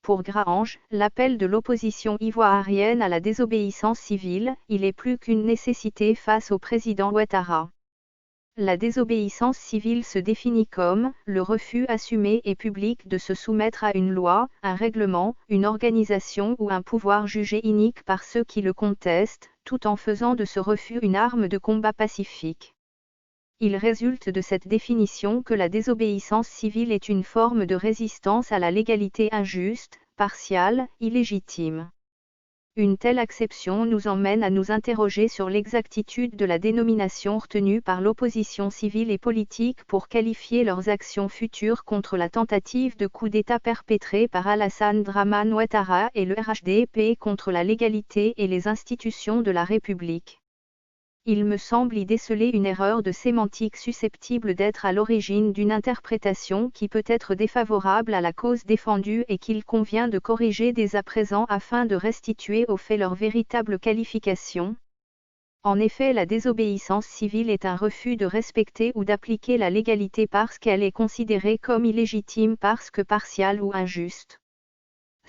Pour Graange, l'appel de l'opposition ivoirienne à la désobéissance civile, il est plus qu'une nécessité face au président Ouattara. La désobéissance civile se définit comme le refus assumé et public de se soumettre à une loi, un règlement, une organisation ou un pouvoir jugé inique par ceux qui le contestent, tout en faisant de ce refus une arme de combat pacifique. Il résulte de cette définition que la désobéissance civile est une forme de résistance à la légalité injuste, partiale, illégitime. Une telle acception nous emmène à nous interroger sur l'exactitude de la dénomination retenue par l'opposition civile et politique pour qualifier leurs actions futures contre la tentative de coup d'État perpétrée par Alassane Dramane Ouattara et le RHDP contre la légalité et les institutions de la République. Il me semble y déceler une erreur de sémantique susceptible d'être à l'origine d'une interprétation qui peut être défavorable à la cause défendue et qu'il convient de corriger dès à présent afin de restituer aux faits leur véritable qualification. En effet, la désobéissance civile est un refus de respecter ou d'appliquer la légalité parce qu'elle est considérée comme illégitime parce que partiale ou injuste.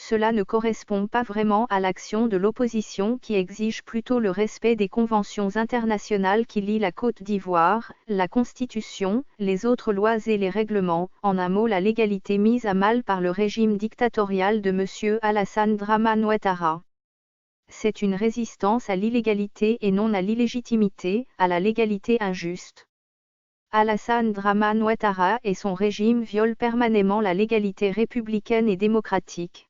Cela ne correspond pas vraiment à l'action de l'opposition qui exige plutôt le respect des conventions internationales qui lient la Côte d'Ivoire, la Constitution, les autres lois et les règlements, en un mot la légalité mise à mal par le régime dictatorial de M. Alassane Dramane Ouattara. C'est une résistance à l'illégalité et non à l'illégitimité, à la légalité injuste. Alassane Dramane Ouattara et son régime violent permanemment la légalité républicaine et démocratique.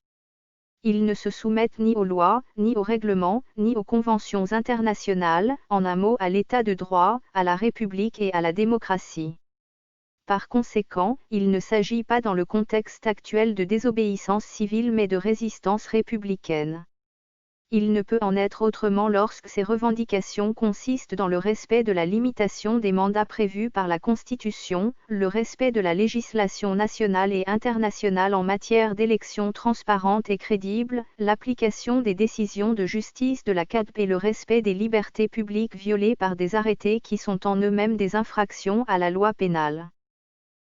Ils ne se soumettent ni aux lois, ni aux règlements, ni aux conventions internationales, en un mot à l'état de droit, à la République et à la démocratie. Par conséquent, il ne s'agit pas dans le contexte actuel de désobéissance civile mais de résistance républicaine. Il ne peut en être autrement lorsque ces revendications consistent dans le respect de la limitation des mandats prévus par la Constitution, le respect de la législation nationale et internationale en matière d'élections transparentes et crédibles, l'application des décisions de justice de la CADP et le respect des libertés publiques violées par des arrêtés qui sont en eux-mêmes des infractions à la loi pénale.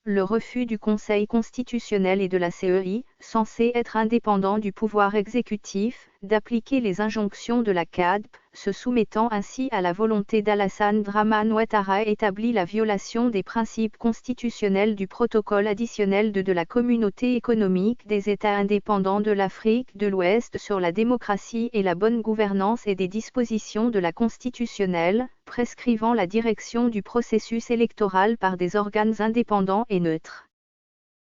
Le refus du Conseil constitutionnel et de la CEI, censé être indépendant du pouvoir exécutif, d'appliquer les injonctions de la CADP, se soumettant ainsi à la volonté d'Alassane Dramane Ouattara établit la violation des principes constitutionnels du protocole additionnel de la Communauté économique des États indépendants de l'Afrique de l'Ouest sur la démocratie et la bonne gouvernance et des dispositions de la constitutionnelle, prescrivant la direction du processus électoral par des organes indépendants et neutres.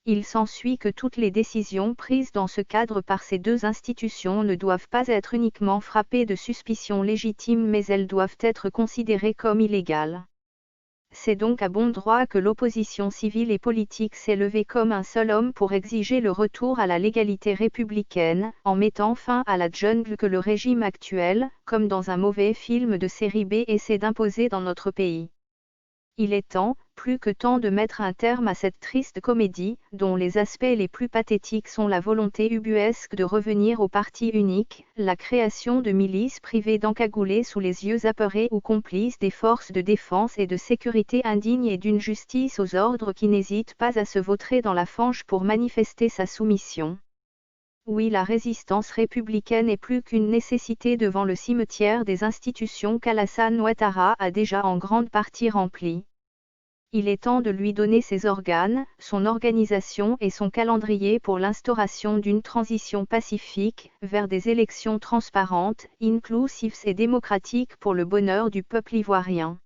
Il s'ensuit que toutes les décisions prises dans ce cadre par ces deux institutions ne doivent pas être uniquement frappées de suspicions légitimes mais elles doivent être considérées comme illégales. C'est donc à bon droit que l'opposition civile et politique s'est levée comme un seul homme pour exiger le retour à la légalité républicaine, en mettant fin à la jungle que le régime actuel, comme dans un mauvais film de série B, essaie d'imposer dans notre pays. Il est temps, plus que temps de mettre un terme à cette triste comédie, dont les aspects les plus pathétiques sont la volonté ubuesque de revenir au parti unique, la création de milices privées d'encagoulés sous les yeux apeurés ou complices des forces de défense et de sécurité indignes et d'une justice aux ordres qui n'hésite pas à se vautrer dans la fange pour manifester sa soumission. Oui, la résistance républicaine est plus qu'une nécessité devant le cimetière des institutions qu'Alassane Ouattara a déjà en grande partie rempli. Il est temps de lui donner ses organes, son organisation et son calendrier pour l'instauration d'une transition pacifique, vers des élections transparentes, inclusives et démocratiques pour le bonheur du peuple ivoirien.